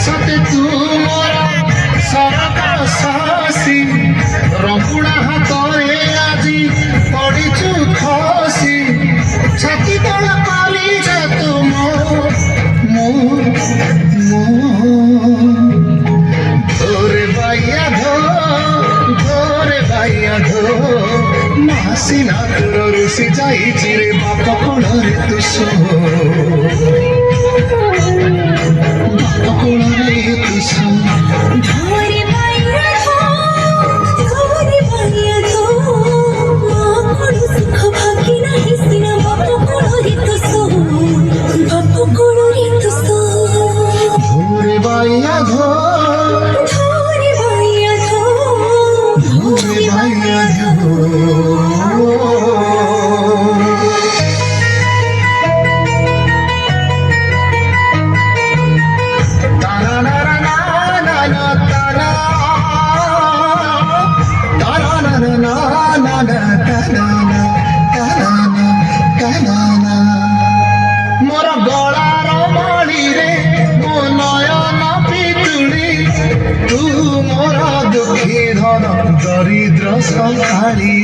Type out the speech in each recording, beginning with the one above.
सते तू मोर सरका सासी रंगुणा हातरे आजी पड़ीचु खसी छाती तल पाली जा तू मो धोरे बाइया धोरे बाइया मासी नाथुर ऋषि जाई रे बाप कोणरे तू सो बाप कोणरे तू सो धोरे बाइया धो मां कोण सुख भागी नाही सिना बाप कोणरे तू सो बाप कोणरे तू सो धोरे बाइया धोरे बाइया मोर गलार माली रे मो नयन पितुड़ी तू मोर दुखी धन दरिद्र संभाली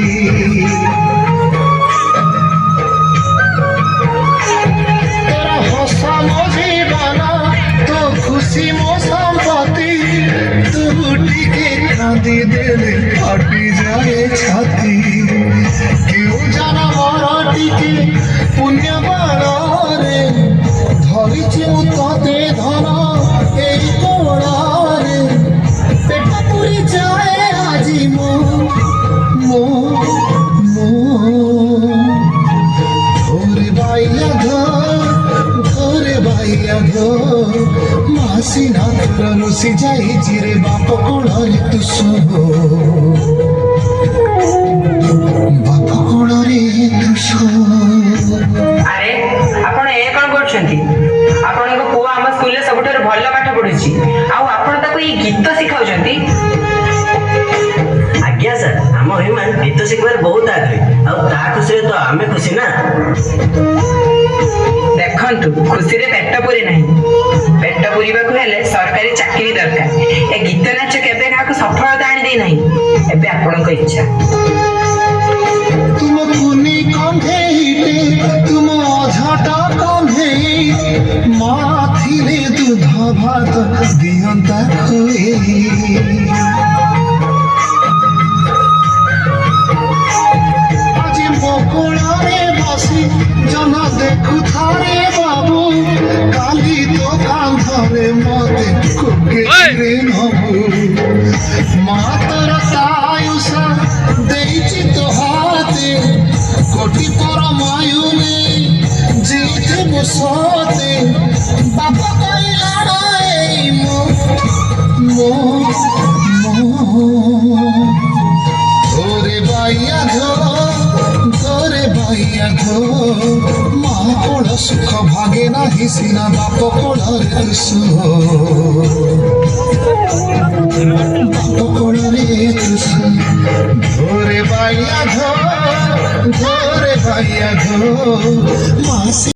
तोर हस मो जीवन तो खुशी मो संपत्ति तू टिके कांदी देले फाटी जाए छाती क्यों जाना मोर टिके पुण्य बाणारे धरिछि मु तते धन एई कोणारे पेट पुरी जाए आजी मो धोरे बाइया धो मासी नाथुर ऋषि जाई रे बाप कोणरे तू सो बाप कोणरे तू सो अरे आपण ए कोन करछंती आपण को पुआ हम स्कूल ले सबठर भल्ला पाठ पढुची आ आपण ताको ई गीत सिखाउछंती। आज्ञा सर आम हिमान गीत शिखबार बहुत आग्रही आ खुशी तो आमे खुशी ना देखंतु खुशी रे पेट पुरी नाही पेट पुरीबा को हेले सरकारी चाकरी दरकार ए गीत नाच केबे काको सफलता आनी दे नाही एबे आपण को इच्छा तुम पुनी कंधे तुम अझटा कंधे माथिले दूध भात दियंता खुए আজি বকুড়ারে বসি জন দেখু থারে বাবু কালি তো কাঁধরে মতে কুকে নবু মা তোর তায়ুষা ଦେଇଛି তো হাতে কোটি পরমায়ু নেই জিতে বসতে বাবা কইলা এই মো ধোরে বাইয়া ধো মা কোণ সুখ ভাগে নাহি সিনা বাপ কোণরে সো বাপ কোণরে সো ধোরে বাইয়া ধো মাসি